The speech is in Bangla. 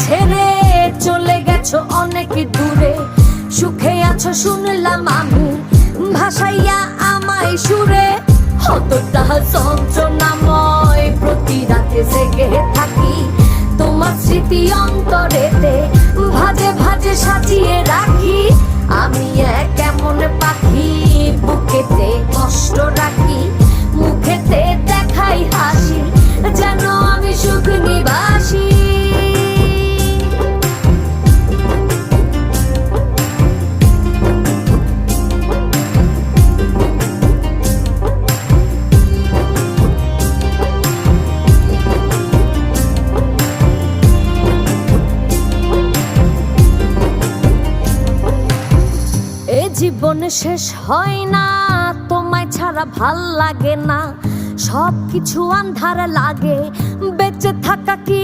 ছেড়ে চলে গেছো অনেক দূরে, সুখে আছো শুনলাম আমি, ভাসাইয়া আমায় সুরে। কতটা যন্ত্রণাময় প্রতি রাতে জেগে থাকি, তোমার স্মৃতি অন্তরেতে ভাজে ভাজে সাজিয়ে রাখি। আমি এক এমন পাখি, বুকেতে কষ্ট রাখি, মুখেতে দেখাই হাসি, যেন আমি সুখ নিবাসী। জীবন শেষ হয় না, তোমায় ছাড়া ভাল লাগে না, সবকিছু আন্ধার লাগে, বেঁচে থাকা কি